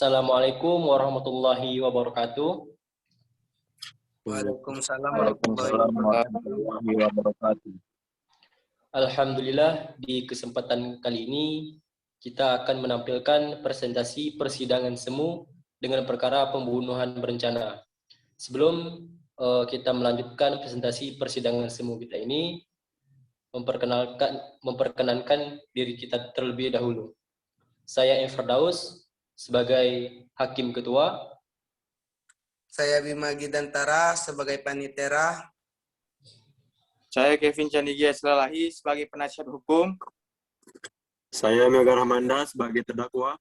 Assalamualaikum warahmatullahi wabarakatuh. Waalaikumsalam warahmatullahi wabarakatuh. Alhamdulillah, di kesempatan kali ini kita akan menampilkan presentasi persidangan semu dengan perkara pembunuhan berencana. Sebelum kita melanjutkan presentasi persidangan semu kita ini, memperkenankan diri kita terlebih dahulu. Saya Firdaus sebagai Hakim Ketua. Saya Bima Gidantara sebagai Panitera. Saya Kevin Candigia Selalahi sebagai penasihat hukum. Saya Mega Rahmanda sebagai terdakwa.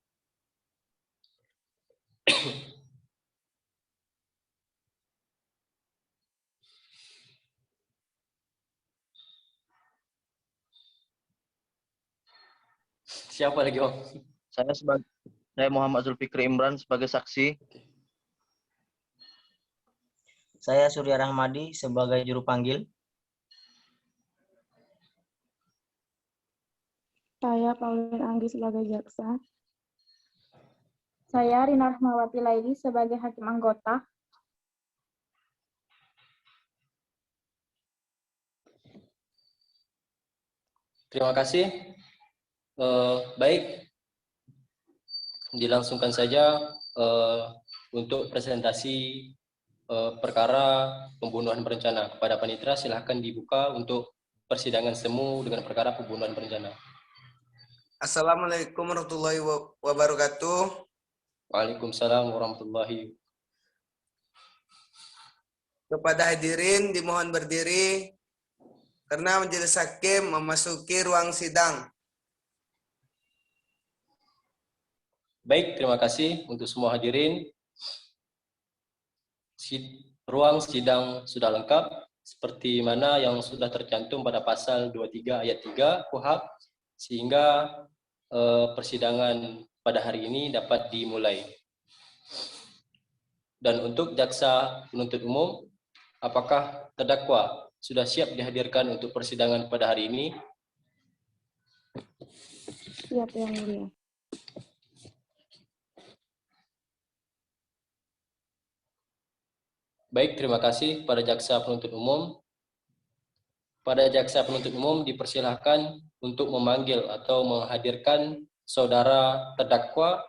Siapa lagi, Om? Saya Muhammad Zulfikri Imran sebagai saksi. Saya Surya Rahmadi sebagai juru panggil. Saya Pauline Anggi sebagai jaksa. Saya Rina Rahmawati Laili sebagai hakim anggota. Terima kasih. Baik, dilangsungkan saja untuk presentasi perkara pembunuhan berencana. Kepada Panitera silahkan dibuka untuk persidangan semu dengan perkara pembunuhan berencana. Assalamualaikum warahmatullahi wabarakatuh. Waalaikumsalam warahmatullahi. Kepada hadirin dimohon berdiri karena majelis hakim memasuki ruang sidang. Baik, terima kasih untuk semua hadirin. Ruang sidang sudah lengkap seperti mana yang sudah tercantum pada pasal 23 ayat 3 KUHP, sehingga persidangan pada hari ini dapat dimulai. Dan untuk jaksa penuntut umum, apakah terdakwa sudah siap dihadirkan untuk persidangan pada hari ini? Siap, Yang Mulia. Baik, terima kasih pada jaksa penuntut umum. Pada jaksa penuntut umum dipersilahkan untuk memanggil atau menghadirkan saudara terdakwa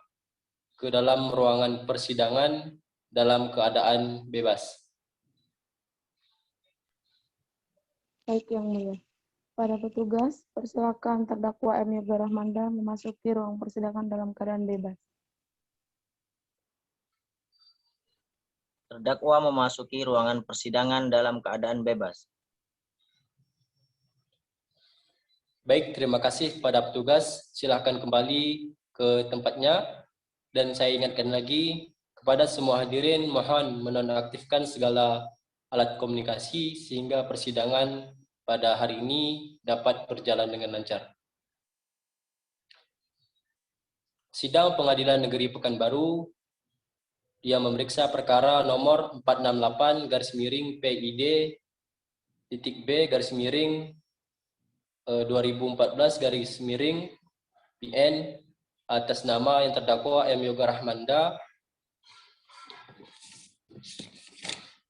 ke dalam ruangan persidangan dalam keadaan bebas. Baik, Yang Mulia. Para petugas, persilakan terdakwa M. Yoga Rahmanda memasuki ruang persidangan dalam keadaan bebas. Terdakwa memasuki ruangan persidangan dalam keadaan bebas. Baik, terima kasih kepada petugas. Silahkan kembali ke tempatnya. Dan saya ingatkan lagi kepada semua hadirin, mohon menonaktifkan segala alat komunikasi sehingga persidangan pada hari ini dapat berjalan dengan lancar. Sidang Pengadilan Negeri Pekanbaru yang memeriksa perkara nomor 468-PID-B-2014-PN atas nama yang terdakwa M. Yoga Rahmanda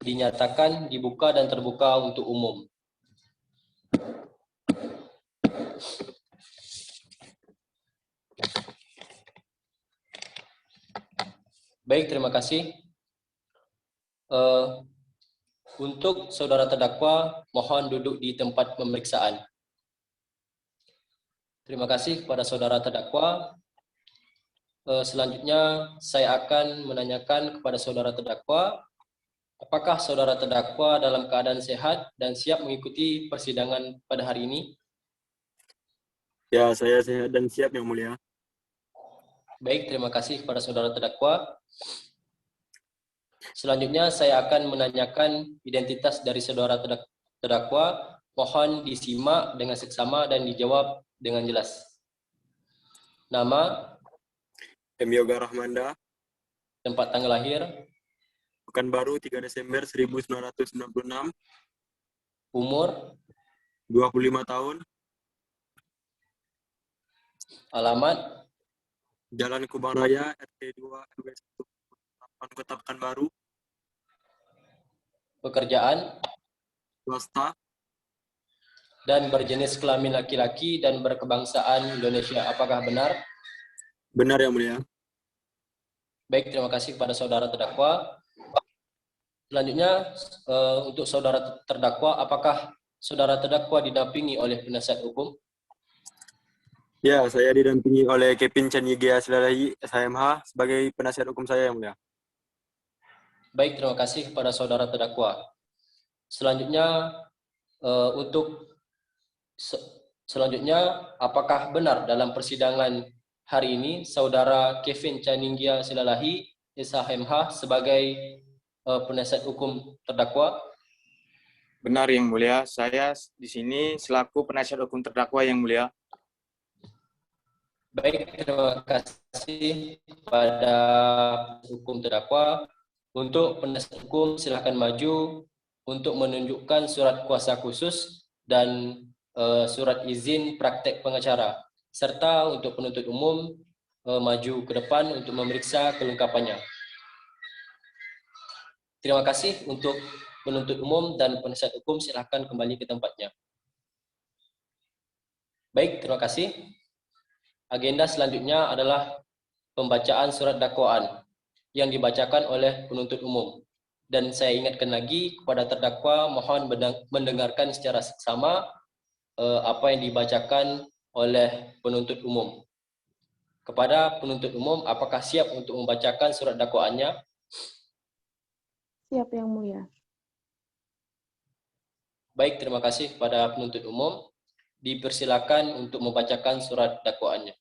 dinyatakan dibuka dan terbuka untuk umum. Baik, terima kasih. Untuk saudara terdakwa, mohon duduk di tempat pemeriksaan. Terima kasih kepada saudara terdakwa. Selanjutnya, saya akan menanyakan kepada saudara terdakwa, apakah saudara terdakwa dalam keadaan sehat dan siap mengikuti persidangan pada hari ini? Ya, saya sehat dan siap, Yang Mulia. Baik, terima kasih kepada saudara terdakwa. Selanjutnya saya akan menanyakan identitas dari saudara terdakwa. Mohon disimak dengan seksama dan dijawab dengan jelas. Nama, M. Yoga Rahmanda, tempat tanggal lahir, Pekanbaru 3 Desember 1996, umur, 25 tahun, alamat, Jalan Kubang Raya, RT 2 RW 1 Kota Pekanbaru, pekerjaan, swasta, dan berjenis kelamin laki-laki dan berkebangsaan Indonesia. Apakah benar? benar yang mulia. Baik, terima kasih kepada saudara terdakwa. Selanjutnya, untuk saudara terdakwa, apakah saudara terdakwa didampingi oleh penasihat hukum? Ya, saya didampingi oleh Kevin Chanigia Silalahi, SHMH, sebagai penasihat hukum saya yang mulia. Baik, terima kasih kepada saudara terdakwa. Selanjutnya, apakah benar dalam persidangan hari ini saudara Kevin Chaninggia Silalahi, SHMH, sebagai penasihat hukum terdakwa? Benar yang mulia, saya di sini selaku penasihat hukum terdakwa yang mulia. Baik, terima kasih kepada hukum terdakwa. Untuk penasihat hukum silakan maju untuk menunjukkan surat kuasa khusus dan surat izin praktek pengacara, serta untuk penuntut umum maju ke depan untuk memeriksa kelengkapannya. Terima kasih untuk penuntut umum dan penasihat hukum, silakan kembali ke tempatnya. Baik, terima kasih. Agenda selanjutnya adalah pembacaan surat dakwaan yang dibacakan oleh penuntut umum. Dan saya ingatkan lagi kepada terdakwa, mohon mendengarkan secara seksama apa yang dibacakan oleh penuntut umum. Kepada penuntut umum, apakah siap untuk membacakan surat dakwaannya? Siap yang mulia. Baik, terima kasih kepada penuntut umum. Dipersilakan untuk membacakan surat dakwaannya.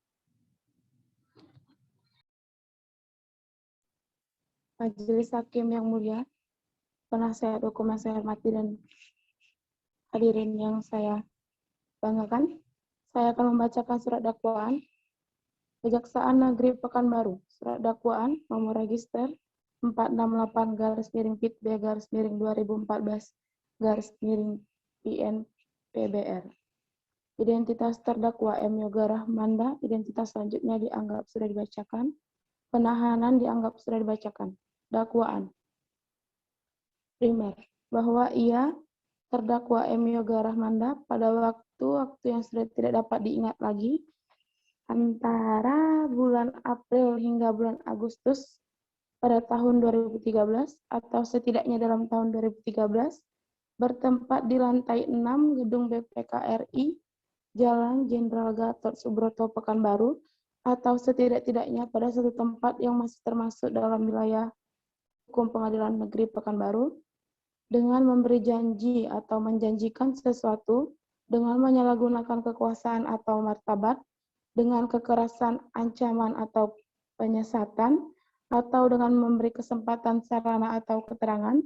Majelis Hakim yang mulia, penasihat hukum yang saya hormati dan hadirin yang saya banggakan, saya akan membacakan surat dakwaan Kejaksaan Negeri Pekanbaru, surat dakwaan nomor register 468-PB-2014-PN PBR. Identitas terdakwa M. Yoga Rahmanda, identitas selanjutnya dianggap sudah dibacakan. Penahanan dianggap sudah dibacakan. Dakwaan. Primer, bahwa ia terdakwa M. Yoga Rahmanda pada waktu yang sudah tidak dapat diingat lagi, antara bulan April hingga bulan Agustus pada tahun 2013 atau setidaknya dalam tahun 2013, bertempat di lantai 6 gedung BPK RI, Jalan Jenderal Gatot Subroto Pekanbaru, atau setidak-tidaknya pada satu tempat yang masih termasuk dalam wilayah hukum Pengadilan Negeri Pekanbaru, dengan memberi janji atau menjanjikan sesuatu, dengan menyalahgunakan kekuasaan atau martabat, dengan kekerasan, ancaman, atau penyesatan, atau dengan memberi kesempatan sarana atau keterangan,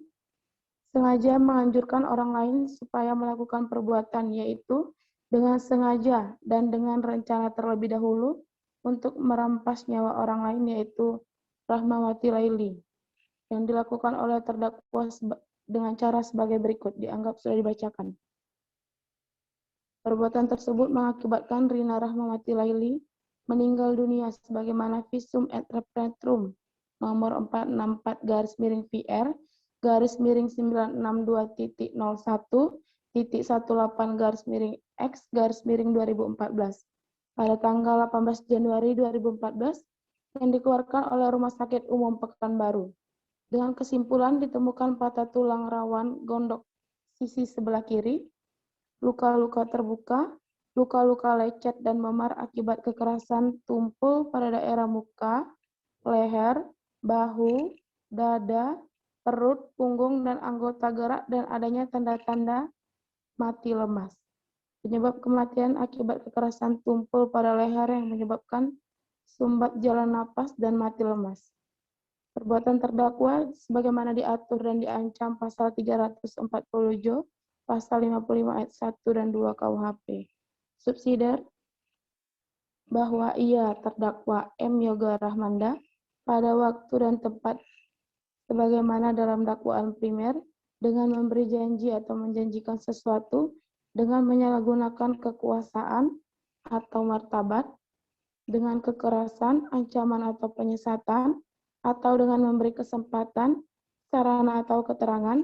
sengaja menganjurkan orang lain supaya melakukan perbuatan, yaitu dengan sengaja dan dengan rencana terlebih dahulu untuk merampas nyawa orang lain, yaitu Rahmawati Laili, yang dilakukan oleh terdakwa dengan cara sebagai berikut, dianggap sudah dibacakan. Perbuatan tersebut mengakibatkan Rina Rahmawati Laili meninggal dunia sebagaimana visum et repertum nomor 444-9-VR-991.18-X-2014 pada tanggal 18 Januari 2014 yang dikeluarkan oleh Rumah Sakit Umum Pekanbaru. Dengan kesimpulan ditemukan patah tulang rawan gondok sisi sebelah kiri, luka-luka terbuka, luka-luka lecet dan memar akibat kekerasan tumpul pada daerah muka, leher, bahu, dada, perut, punggung, dan anggota gerak, dan adanya tanda-tanda mati lemas. Penyebab kematian akibat kekerasan tumpul pada leher yang menyebabkan sumbat jalan napas dan mati lemas. Perbuatan terdakwa sebagaimana diatur dan diancam pasal 340 Jo, pasal 55 ayat 1 dan 2 KUHP. Subsidiar, bahwa ia terdakwa M. Yoga Rahmanda pada waktu dan tempat sebagaimana dalam dakwaan primer dengan memberi janji atau menjanjikan sesuatu dengan menyalahgunakan kekuasaan atau martabat, dengan kekerasan, ancaman atau penyesatan, atau dengan memberi kesempatan, sarana atau keterangan,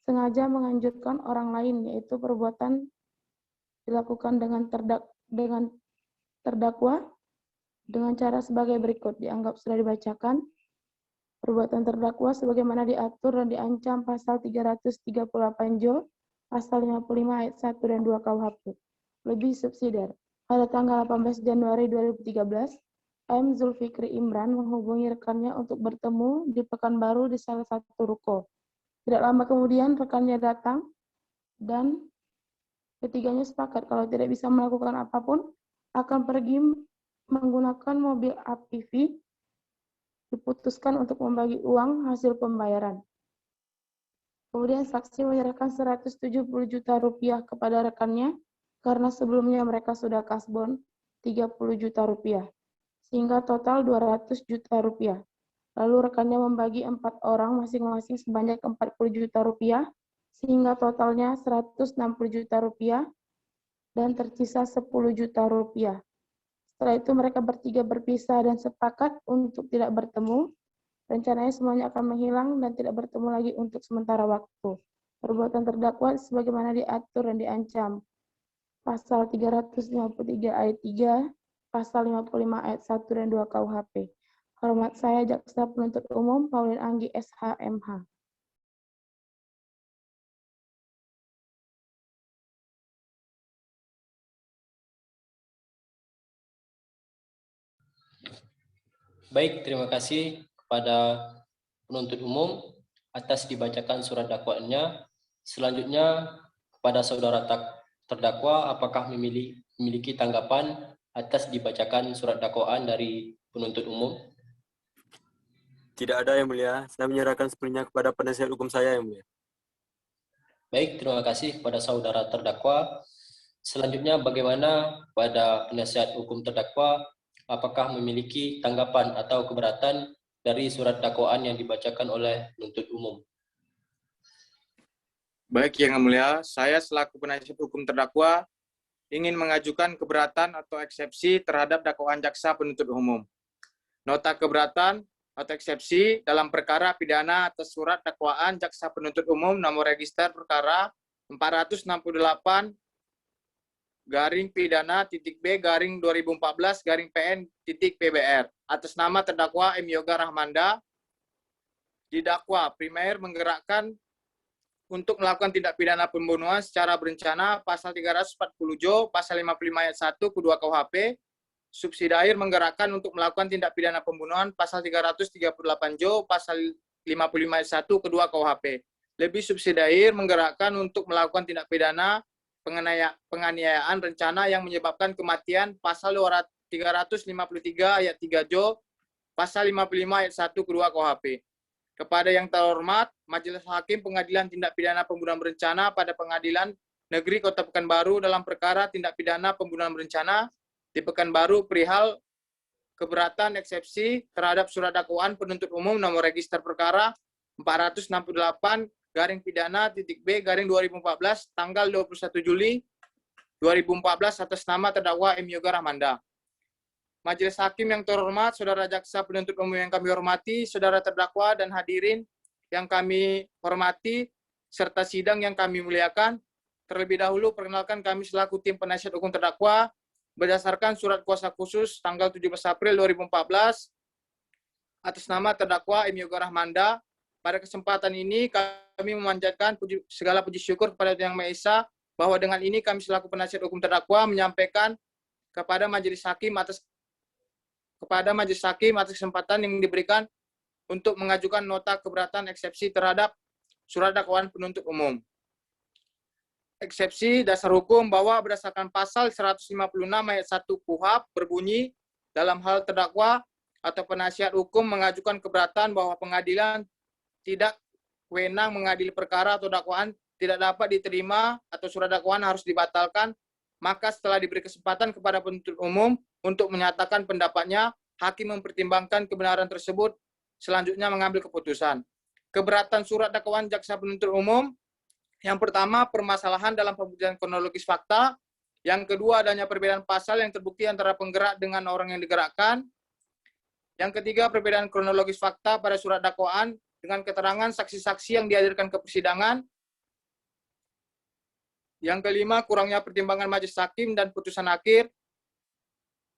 sengaja menganjurkan orang lain, yaitu perbuatan dilakukan dengan terdakwa dengan cara sebagai berikut. Dianggap sudah dibacakan. Perbuatan terdakwa sebagaimana diatur dan diancam pasal 338 Jo, pasal 55 ayat 1 dan 2 KUHP. Lebih subsidiar. Pada tanggal 18 Januari 2013, M. Zulfikri Imran menghubungi rekannya untuk bertemu di Pekanbaru di salah satu ruko. Tidak lama kemudian rekannya datang dan ketiganya sepakat kalau tidak bisa melakukan apapun, akan pergi menggunakan mobil APV. Diputuskan untuk membagi uang hasil pembayaran. Kemudian saksi menyerahkan 170 juta rupiah kepada rekannya karena sebelumnya mereka sudah kasbon 30 juta rupiah, sehingga total 200 juta rupiah. Lalu rekannya membagi 4 orang masing-masing sebanyak 40 juta rupiah, sehingga totalnya 160 juta rupiah dan tersisa 10 juta rupiah. Setelah itu mereka bertiga berpisah dan sepakat untuk tidak bertemu. Rencananya semuanya akan menghilang dan tidak bertemu lagi untuk sementara waktu. Perbuatan terdakwa sebagaimana diatur dan diancam. Pasal 353 ayat 3, pasal 55 ayat 1 dan 2 KUHP. Hormat saya Jaksa Penuntut Umum Pauline Anggi SH MH. Baik, terima kasih kepada penuntut umum atas dibacakan surat dakwaannya. Selanjutnya kepada saudara terdakwa, apakah memiliki tanggapan atas dibacakan surat dakwaan dari penuntut umum? Tidak ada, Yang Mulia. Saya menyerahkan sepenuhnya kepada penasihat hukum saya, Yang Mulia. Baik, terima kasih kepada saudara terdakwa. Selanjutnya bagaimana pada penasihat hukum terdakwa, apakah memiliki tanggapan atau keberatan dari surat dakwaan yang dibacakan oleh penuntut umum? Baik, Yang Mulia, saya selaku penasihat hukum terdakwa ingin mengajukan keberatan atau eksepsi terhadap dakwaan jaksa penuntut umum. Nota keberatan atau eksepsi dalam perkara pidana atas surat dakwaan jaksa penuntut umum nomor register perkara 468 garing pidana titik B garing 2014 garing PN titik PBR atas nama terdakwa M. Yoga Rahmanda. Didakwa primer menggerakkan untuk melakukan tindak pidana pembunuhan secara berencana pasal 340 Jo, pasal 55 ayat 1 kedua KUHP. Subsidiar menggerakkan untuk melakukan tindak pidana pembunuhan pasal 338 Jo, pasal 55 ayat 1 kedua KUHP. Lebih subsidiar menggerakkan untuk melakukan tindak pidana penganiayaan rencana yang menyebabkan kematian pasal 353 ayat 3 Jo, pasal 55 ayat 1 kedua KUHP. Kepada yang terhormat, Majelis Hakim Pengadilan Tindak Pidana Pembunuhan Berencana pada Pengadilan Negeri Kota Pekanbaru dalam perkara tindak pidana pembunuhan berencana di Pekanbaru perihal keberatan eksepsi terhadap surat dakwaan penuntut umum nomor register perkara 468 garing pidana titik B garing 2014 tanggal 21 Juli 2014 atas nama terdakwa M. Yoga Rahmanda. Majelis Hakim yang terhormat, Saudara Jaksa Penuntut Umum yang kami hormati, Saudara terdakwa dan hadirin yang kami hormati, serta sidang yang kami muliakan. Terlebih dahulu, perkenalkan kami selaku tim penasihat hukum terdakwa, berdasarkan surat kuasa khusus tanggal 17 April 2014, atas nama terdakwa M. Yoga Rahmanda. Pada kesempatan ini, kami memanjatkan segala puji syukur kepada Yang Maha Esa, bahwa dengan ini kami selaku penasihat hukum terdakwa menyampaikan kepada Majelis Hakim atas kesempatan yang diberikan untuk mengajukan nota keberatan eksepsi terhadap surat dakwaan penuntut umum. Eksepsi dasar hukum bahwa berdasarkan pasal 156 ayat 1 KUHP berbunyi dalam hal terdakwa atau penasihat hukum mengajukan keberatan bahwa pengadilan tidak wewenang mengadili perkara atau dakwaan tidak dapat diterima atau surat dakwaan harus dibatalkan, maka setelah diberi kesempatan kepada penuntut umum untuk menyatakan pendapatnya, hakim mempertimbangkan kebenaran tersebut, selanjutnya mengambil keputusan. Keberatan surat dakwaan jaksa penuntut umum, yang pertama, permasalahan dalam pembuktian kronologis fakta Yang kedua, adanya perbedaan pasal yang terbukti antara penggerak dengan orang yang digerakkan. Yang ketiga, perbedaan kronologis fakta pada surat dakwaan dengan keterangan saksi-saksi yang dihadirkan ke persidangan. Yang kelima, kurangnya pertimbangan majelis hakim dan putusan akhir.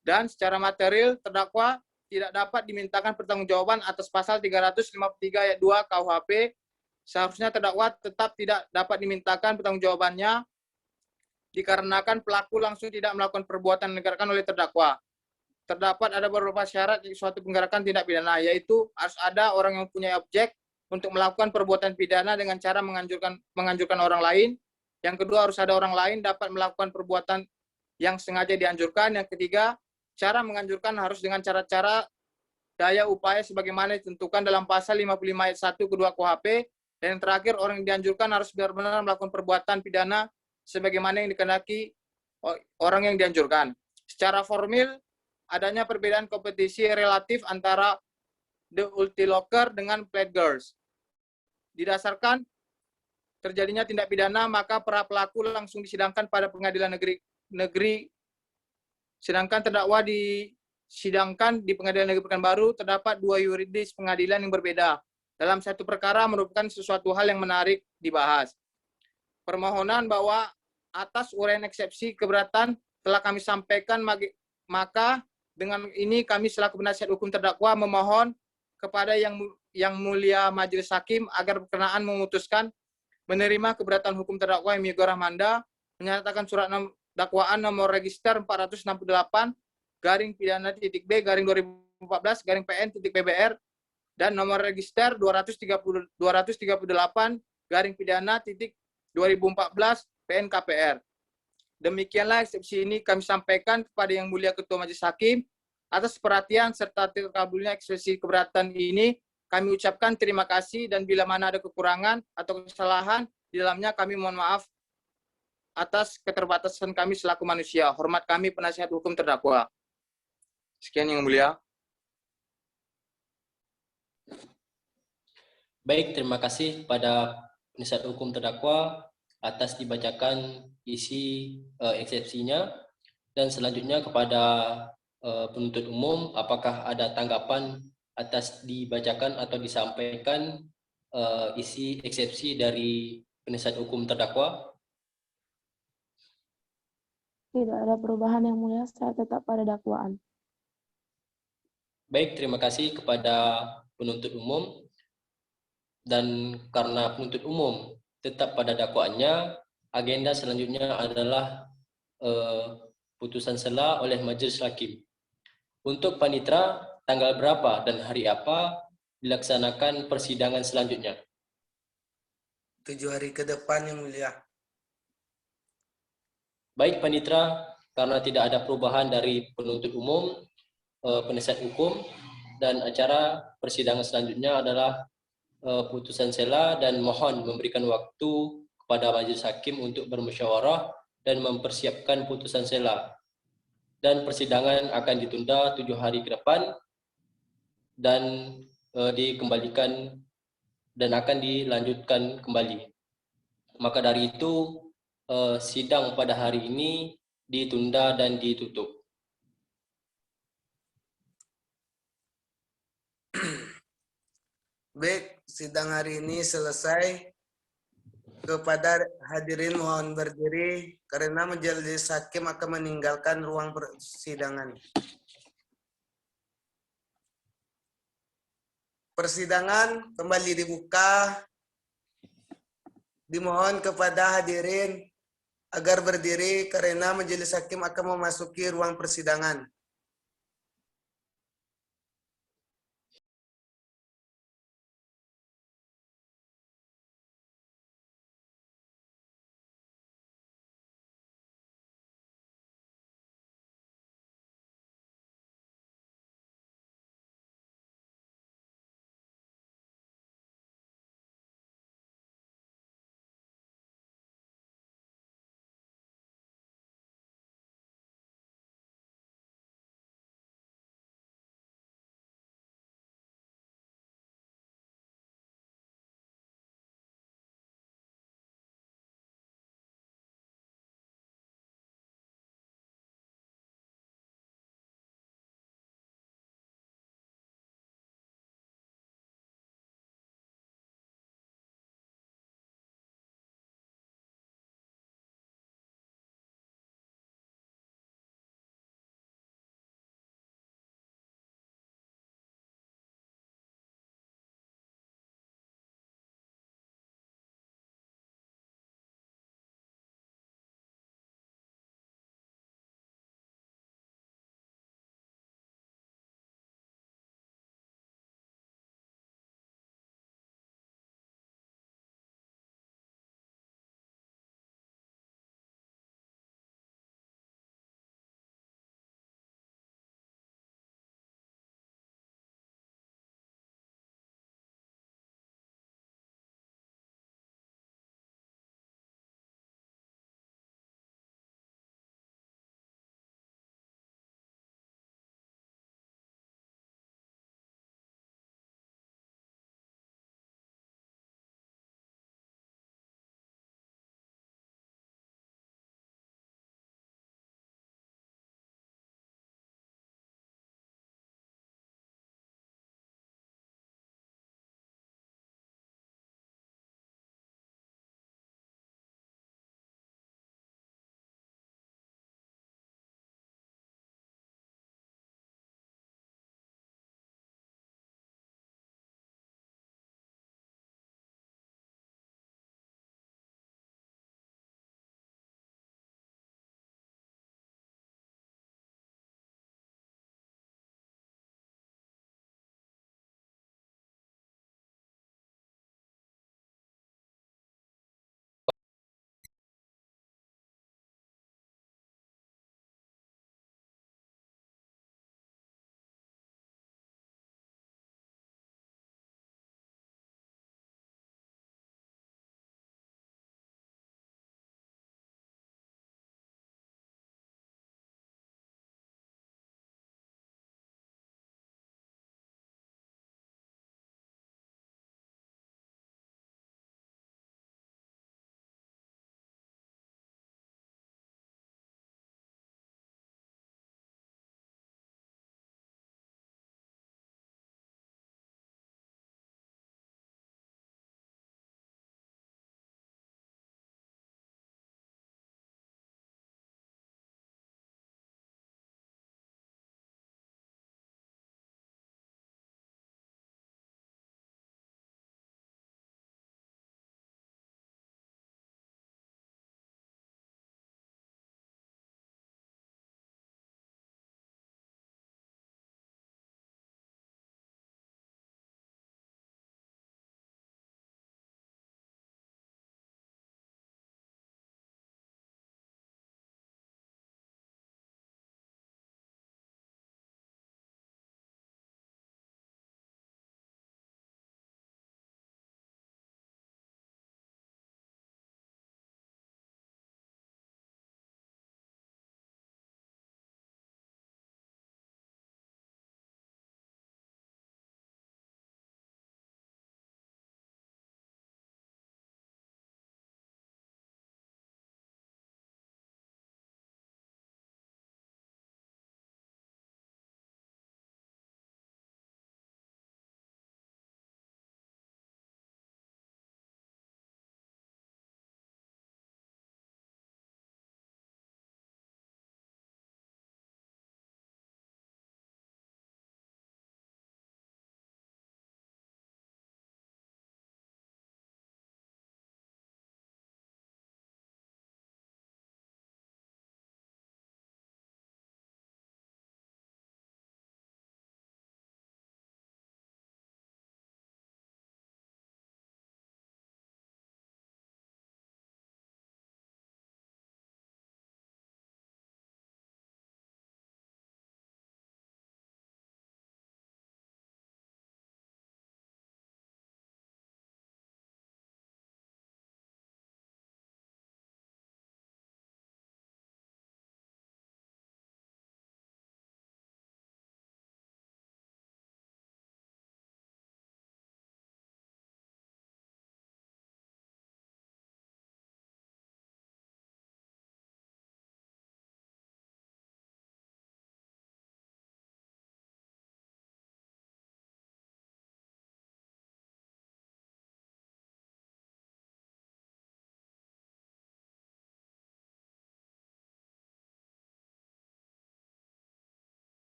Dan secara material, terdakwa tidak dapat dimintakan pertanggungjawaban atas pasal 353 ayat 2 KUHP. Seharusnya terdakwa tetap tidak dapat dimintakan pertanggungjawabannya dikarenakan pelaku langsung tidak melakukan perbuatan yang digerakkan oleh terdakwa. Terdapat ada beberapa syarat suatu penggerakan tindak pidana, yaitu harus ada orang yang punya objek untuk melakukan perbuatan pidana dengan cara menganjurkan orang lain. Yang kedua, harus ada orang lain dapat melakukan perbuatan yang sengaja dianjurkan. Yang ketiga, cara menganjurkan harus dengan cara-cara daya upaya sebagaimana ditentukan dalam pasal 55 ayat 1 kedua KUHP. Dan yang terakhir, orang yang dianjurkan harus benar-benar melakukan perbuatan pidana sebagaimana yang dikehendaki orang yang dianjurkan. Secara formil, adanya perbedaan kompetisi relatif antara the ultiloker dengan pledgers. Didasarkan terjadinya tindak pidana, maka para pelaku langsung disidangkan pada pengadilan negeri, sedangkan terdakwa disidangkan di pengadilan negeri Pekanbaru. Terdapat dua yuridis pengadilan yang berbeda. Dalam satu perkara merupakan sesuatu hal yang menarik dibahas. Permohonan bahwa atas uraian eksepsi keberatan telah kami sampaikan, maka dengan ini kami selaku penasihat hukum terdakwa memohon kepada yang mulia majelis hakim agar berkenaan memutuskan menerima keberatan hukum terdakwa Emigo Rahmanda, menyatakan surat dakwaan nomor register 468 garing pidana titik B garing 2014 garing PN titik PBR dan nomor register 238 garing pidana titik 2014 PN KPR. Demikianlah eksepsi ini kami sampaikan kepada Yang Mulia Ketua Majelis Hakim. Atas perhatian serta terkabulnya eksepsi keberatan ini, kami ucapkan terima kasih dan bila mana ada kekurangan atau kesalahan di dalamnya kami mohon maaf atas keterbatasan kami selaku manusia. Hormat kami penasihat hukum terdakwa. Sekian Yang Mulia. Baik, terima kasih pada penasihat hukum terdakwa atas dibacakan isi eksepsinya. Dan selanjutnya kepada penuntut umum, apakah ada tanggapan atas dibacakan atau disampaikan isi eksepsi dari penasihat hukum terdakwa? Tidak ada perubahan yang mulia, saya tetap pada dakwaan. Baik, terima kasih kepada penuntut umum. Dan karena penuntut umum tetap pada dakwaannya, agenda selanjutnya adalah putusan sela oleh majelis hakim. Untuk panitera, tanggal berapa dan hari apa dilaksanakan persidangan selanjutnya? 7 hari ke depan Yang Mulia. Baik panitera, karena tidak ada perubahan dari penuntut umum, penasihat hukum, dan acara persidangan selanjutnya adalah putusan sela dan mohon memberikan waktu kepada majelis hakim untuk bermusyawarah dan mempersiapkan putusan sela. Dan persidangan akan ditunda 7 hari ke depan dan dikembalikan dan akan dilanjutkan kembali. Maka dari itu sidang pada hari ini ditunda dan ditutup. Baik, sidang hari ini selesai. Kepada hadirin mohon berdiri karena majelis hakim akan meninggalkan ruang persidangan. Persidangan kembali dibuka. Dimohon kepada hadirin agar berdiri karena majelis hakim akan memasuki ruang persidangan.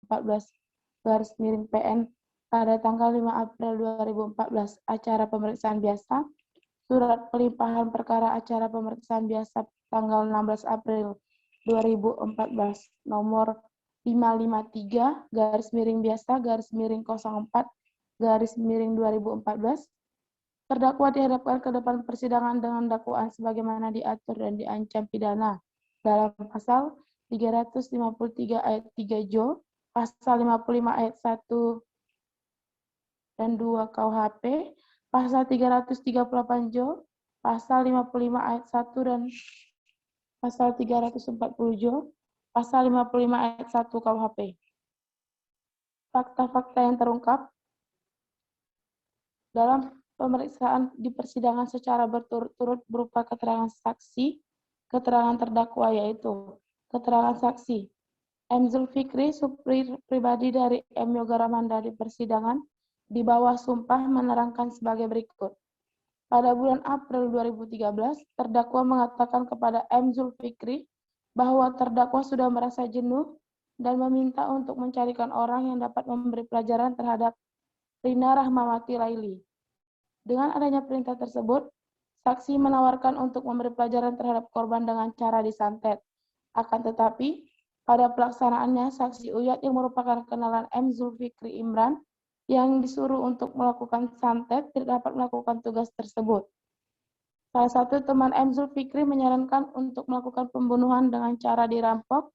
2014/PN pada tanggal 5 April 2014 acara pemeriksaan biasa, surat pelimpahan perkara acara pemeriksaan biasa tanggal 16 April 2014 nomor 553-biasa-04-2014, terdakwa dihadapkan ke depan persidangan dengan dakwaan sebagaimana diatur dan diancam pidana dalam pasal 353 ayat 3 Jo, pasal 55 ayat 1 dan 2 KUHP, pasal 338 Jo, pasal 55 ayat 1 dan pasal 340 Jo, pasal 55 ayat 1 KUHP. Fakta-fakta yang terungkap dalam pemeriksaan di persidangan secara berturut-turut berupa keterangan saksi, keterangan terdakwa yaitu keterangan saksi M. Zulfikri, supir pribadi dari M. Yoga Ramanda di persidangan di bawah sumpah menerangkan sebagai berikut. Pada bulan April 2013, terdakwa mengatakan kepada M. Zulfikri bahwa terdakwa sudah merasa jenuh dan meminta untuk mencarikan orang yang dapat memberi pelajaran terhadap Rina Rahmawati Laili. Dengan adanya perintah tersebut, saksi menawarkan untuk memberi pelajaran terhadap korban dengan cara disantet. Akan tetapi, pada pelaksanaannya, saksi Uyat yang merupakan kenalan M. Zulfikri Imran yang disuruh untuk melakukan santet tidak dapat melakukan tugas tersebut. Salah satu teman M. Zulfikri menyarankan untuk melakukan pembunuhan dengan cara dirampok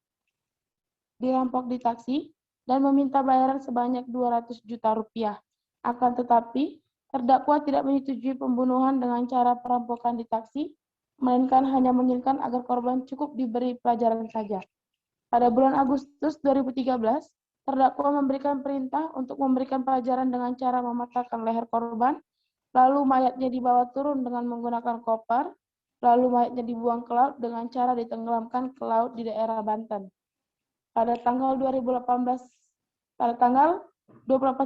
di taksi dan meminta bayaran sebanyak 200 juta rupiah. Akan tetapi, terdakwa tidak menyetujui pembunuhan dengan cara perampokan di taksi, melainkan hanya menginginkan agar korban cukup diberi pelajaran saja. Pada bulan Agustus 2013, terdakwa memberikan perintah untuk memberikan pelajaran dengan cara mematahkan leher korban, lalu mayatnya dibawa turun dengan menggunakan koper, lalu mayatnya dibuang ke laut dengan cara ditenggelamkan ke laut di daerah Banten. Pada tanggal 28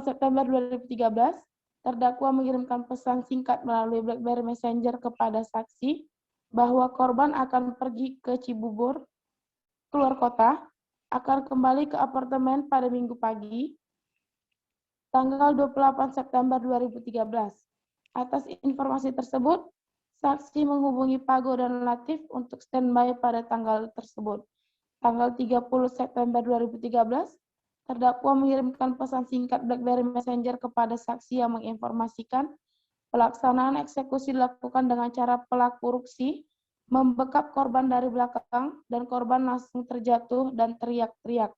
September 2013, terdakwa mengirimkan pesan singkat melalui BlackBerry Messenger kepada saksi bahwa korban akan pergi ke Cibubur, keluar kota, akan kembali ke apartemen pada Minggu pagi, tanggal 28 September 2013. Atas informasi tersebut, saksi menghubungi Pago dan Latif untuk standby pada tanggal tersebut. Tanggal 30 September 2013, terdakwa mengirimkan pesan singkat BlackBerry Messenger kepada saksi yang menginformasikan pelaksanaan eksekusi dilakukan dengan cara pelaku ruksi membekap korban dari belakang dan korban langsung terjatuh dan teriak-teriak.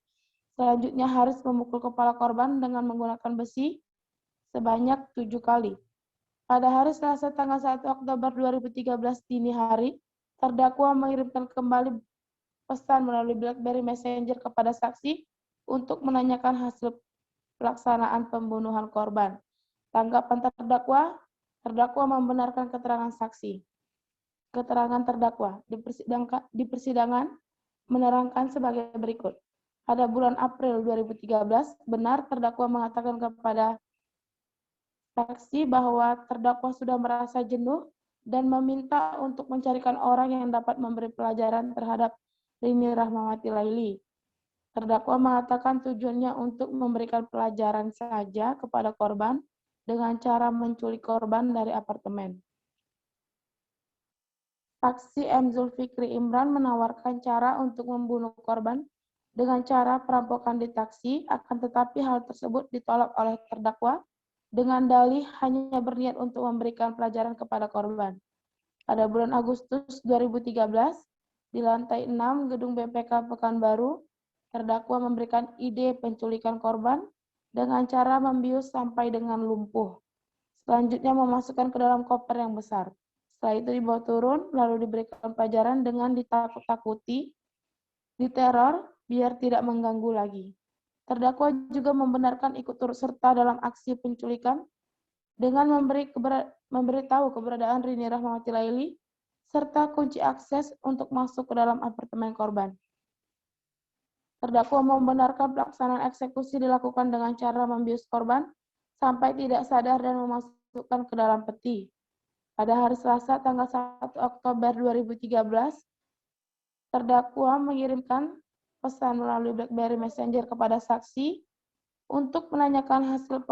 Selanjutnya Haris memukul kepala korban dengan menggunakan besi sebanyak 7 kali. Pada hari Selasa tanggal 1 Oktober 2013 dini hari, terdakwa mengirimkan kembali pesan melalui BlackBerry Messenger kepada saksi untuk menanyakan hasil pelaksanaan pembunuhan korban. Tanggapan terdakwa membenarkan keterangan saksi. Keterangan terdakwa di persidangan menerangkan sebagai berikut. Pada bulan April 2013, benar terdakwa mengatakan kepada saksi bahwa terdakwa sudah merasa jenuh dan meminta untuk mencarikan orang yang dapat memberi pelajaran terhadap Rini Rahmawati Laili. Terdakwa mengatakan tujuannya untuk memberikan pelajaran saja kepada korban dengan cara menculik korban dari apartemen. Saksi M. Zulfikri Imran menawarkan cara untuk membunuh korban dengan cara perampokan di taksi, akan tetapi hal tersebut ditolak oleh terdakwa dengan dalih hanya berniat untuk memberikan pelajaran kepada korban. Pada bulan Agustus 2013, di lantai 6 gedung BPK Pekanbaru, terdakwa memberikan ide penculikan korban dengan cara membius sampai dengan lumpuh. Selanjutnya memasukkan ke dalam koper yang besar. Setelah itu dibawa turun, lalu diberikan pelajaran dengan ditakut-takuti, diteror, biar tidak mengganggu lagi. Terdakwa juga membenarkan ikut turut serta dalam aksi penculikan dengan memberitahu keberadaan Rini Rahmawati Laili serta kunci akses untuk masuk ke dalam apartemen korban. Terdakwa membenarkan pelaksanaan eksekusi dilakukan dengan cara membius korban sampai tidak sadar dan memasukkan ke dalam peti. Pada hari Selasa tanggal 1 Oktober 2013, terdakwa mengirimkan pesan melalui BlackBerry Messenger kepada saksi untuk menanyakan hasil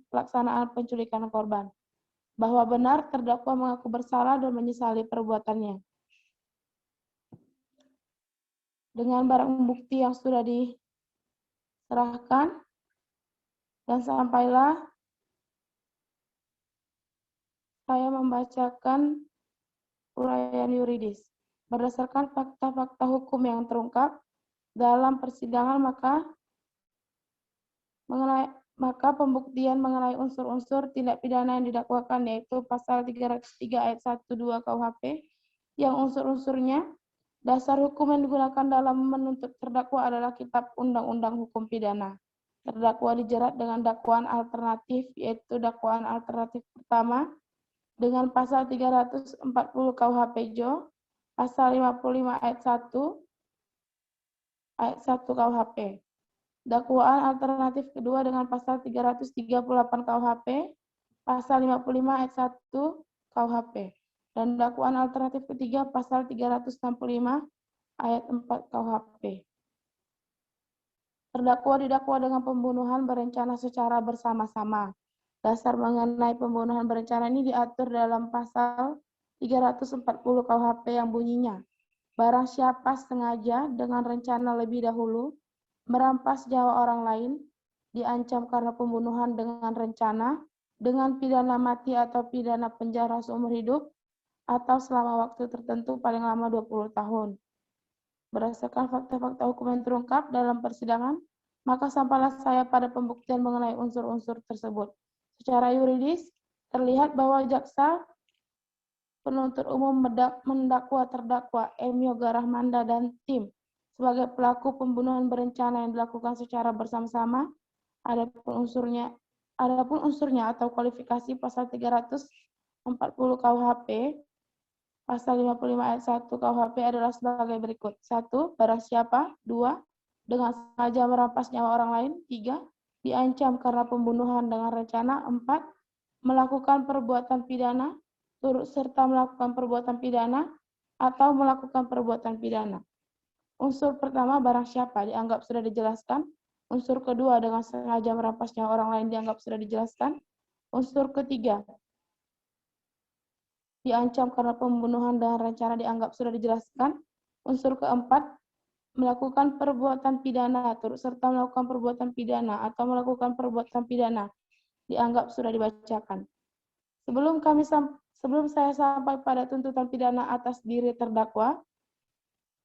pelaksanaan penculikan korban, bahwa benar terdakwa mengaku bersalah dan menyesali perbuatannya. Dengan barang bukti yang sudah diserahkan, dan sampailah saya membacakan uraian yuridis. Berdasarkan fakta-fakta hukum yang terungkap dalam persidangan, maka pembuktian mengenai unsur-unsur tindak pidana yang didakwakan, yaitu pasal 303 ayat 1-2 KUHP, yang unsur-unsurnya dasar hukum yang digunakan dalam menuntut terdakwa adalah Kitab Undang-Undang Hukum Pidana. Terdakwa dijerat dengan dakwaan alternatif, yaitu dakwaan alternatif pertama dengan pasal 340 KUHP JO, pasal 55 ayat 1 KUHP. Dakwaan alternatif kedua dengan pasal 338 KUHP, pasal 55 ayat 1 KUHP. Dan dakwaan alternatif ketiga pasal 365 ayat 4 KUHP. Terdakwa didakwa dengan pembunuhan berencana secara bersama-sama. Dasar mengenai pembunuhan berencana ini diatur dalam pasal 340 KUHP yang bunyinya, barang siapa sengaja dengan rencana lebih dahulu merampas nyawa orang lain, diancam karena pembunuhan dengan rencana, dengan pidana mati atau pidana penjara seumur hidup, atau selama waktu tertentu paling lama 20 tahun. Berdasarkan fakta-fakta hukum yang terungkap dalam persidangan, maka sampailah saya pada pembuktian mengenai unsur-unsur tersebut. Secara yuridis, terlihat bahwa jaksa penuntut umum mendakwa terdakwa M. Yoga Rahmanda dan tim sebagai pelaku pembunuhan berencana yang dilakukan secara bersama-sama. Adapun unsurnya atau kualifikasi pasal 340 KUHP, pasal 55 ayat 1 KUHP adalah sebagai berikut. 1. Barang siapa. 2. Dengan sengaja merampas nyawa orang lain. 3. Diancam karena pembunuhan dengan rencana. 4. Melakukan perbuatan pidana, turut serta melakukan perbuatan pidana, atau melakukan perbuatan pidana. Unsur pertama, barang siapa, dianggap sudah dijelaskan. Unsur kedua, dengan sengaja merampas nyawa orang lain, dianggap sudah dijelaskan. Unsur ketiga, diancam karena pembunuhan dengan rencana, dianggap sudah dijelaskan. Unsur keempat, melakukan perbuatan pidana, turut serta melakukan perbuatan pidana, atau melakukan perbuatan pidana, dianggap sudah dibacakan. Sebelum saya sampai pada tuntutan pidana atas diri terdakwa,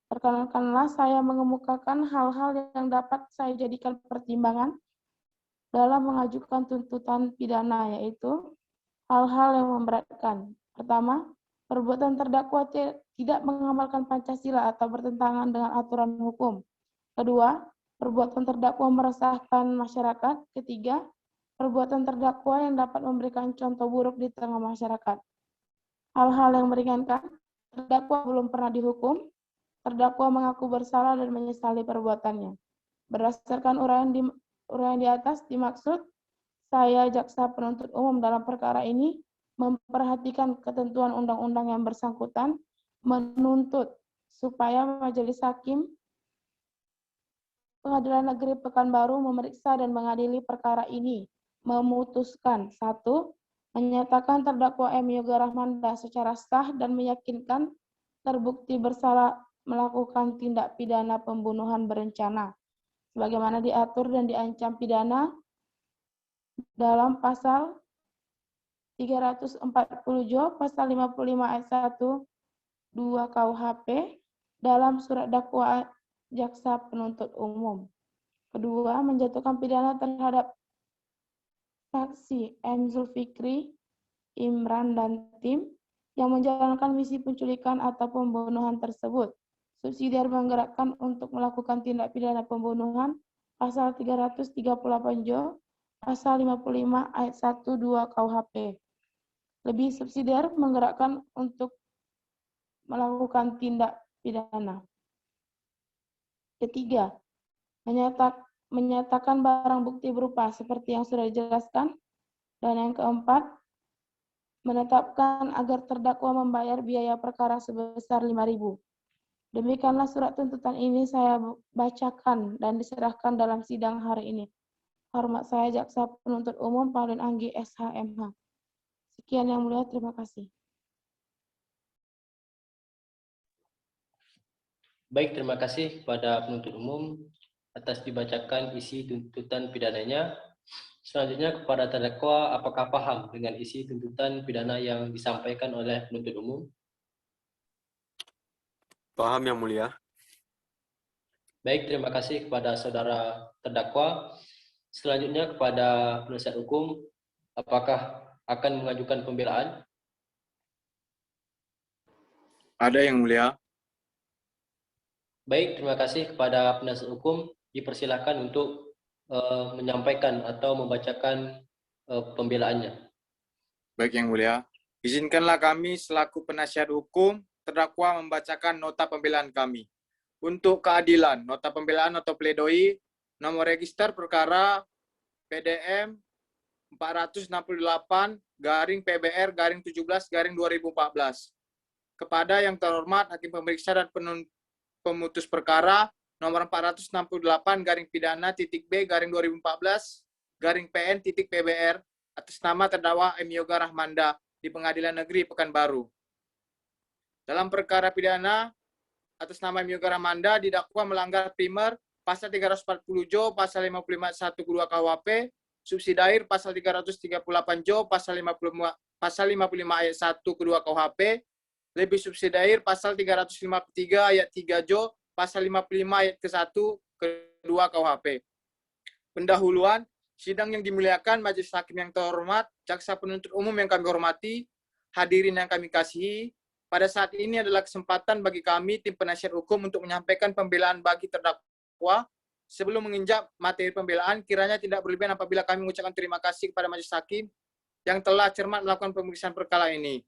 perkenankanlah saya mengemukakan hal-hal yang dapat saya jadikan pertimbangan dalam mengajukan tuntutan pidana, yaitu hal-hal yang memberatkan. Pertama, perbuatan terdakwa tidak mengamalkan Pancasila atau bertentangan dengan aturan hukum. Kedua, perbuatan terdakwa meresahkan masyarakat. Ketiga, perbuatan terdakwa yang dapat memberikan contoh buruk di tengah masyarakat. Hal-hal yang meringankan, terdakwa belum pernah dihukum, terdakwa mengaku bersalah dan menyesali perbuatannya. Berdasarkan uraian di atas dimaksud, saya jaksa penuntut umum dalam perkara ini memperhatikan ketentuan undang-undang yang bersangkutan, menuntut supaya Majelis Hakim Pengadilan Negeri Pekanbaru memeriksa dan mengadili perkara ini, memutuskan 1. Menyatakan terdakwa M. Yoga Rahmanda secara sah dan meyakinkan terbukti bersalah melakukan tindak pidana pembunuhan berencana, sebagaimana diatur dan diancam pidana dalam pasal 340 JO, pasal 55 ayat 1, 2 KUHP, dalam surat dakwaan jaksa penuntut umum. Kedua, menjatuhkan pidana terhadap saksi M. Zulfikri Imran dan tim yang menjalankan misi penculikan atau pembunuhan tersebut. Subsidiar menggerakkan untuk melakukan tindak pidana pembunuhan, pasal 338 JO, pasal 55 ayat 1, 2 KUHP. Lebih subsidiar menggerakkan untuk melakukan tindak pidana. Ketiga, menyatakan barang bukti berupa seperti yang sudah dijelaskan. Dan yang keempat, menetapkan agar terdakwa membayar biaya perkara sebesar 5.000. Demikianlah surat tuntutan ini saya bacakan dan diserahkan dalam sidang hari ini. Hormat saya Jaksa Penuntut Umum Pauline Anggi SHMH. Sekian yang mulia, terima kasih. Baik, terima kasih kepada penuntut umum atas dibacakan isi tuntutan pidananya. Selanjutnya kepada terdakwa, apakah paham dengan isi tuntutan pidana yang disampaikan oleh penuntut umum? Paham Yang Mulia. Baik, terima kasih kepada saudara terdakwa. Selanjutnya kepada penasihat hukum, apakah akan mengajukan pembelaan? Ada Yang Mulia. Baik, terima kasih kepada penasihat hukum. Dipersilakan untuk menyampaikan atau membacakan pembelaannya. Baik Yang Mulia. Izinkanlah kami selaku penasihat hukum terdakwa membacakan nota pembelaan kami. Untuk keadilan, nota pembelaan atau pledoi, nomor register perkara PDM 468 PBR-17-2014. Kepada yang terhormat Hakim Pemeriksa dan Pemutus Perkara nomor 468-B-2014-PN-PBR atas nama terdakwa M. Yoga Rahmanda di Pengadilan Negeri Pekanbaru. Dalam perkara pidana atas nama M. Yoga Rahmanda didakwa melanggar primer pasal 340 Jo, pasal 55 ayat 1 kedua KUHP, subsidiair pasal 338 Jo, pasal 55 ayat 1 kedua KUHP, lebih subsidiair pasal 353 ayat 3 Jo, pasal 55 ayat ke-1 kedua KUHP. Pendahuluan, sidang yang dimuliakan Majelis Hakim yang terhormat, Jaksa Penuntut Umum yang kami hormati, hadirin yang kami kasihi, pada saat ini adalah kesempatan bagi kami, tim penasihat hukum, untuk menyampaikan pembelaan bagi terdakwa. Sebelum menginjak materi pembelaan, kiranya tidak berlebihan apabila kami mengucapkan terima kasih kepada Majelis Hakim yang telah cermat melakukan pemeriksaan perkara ini.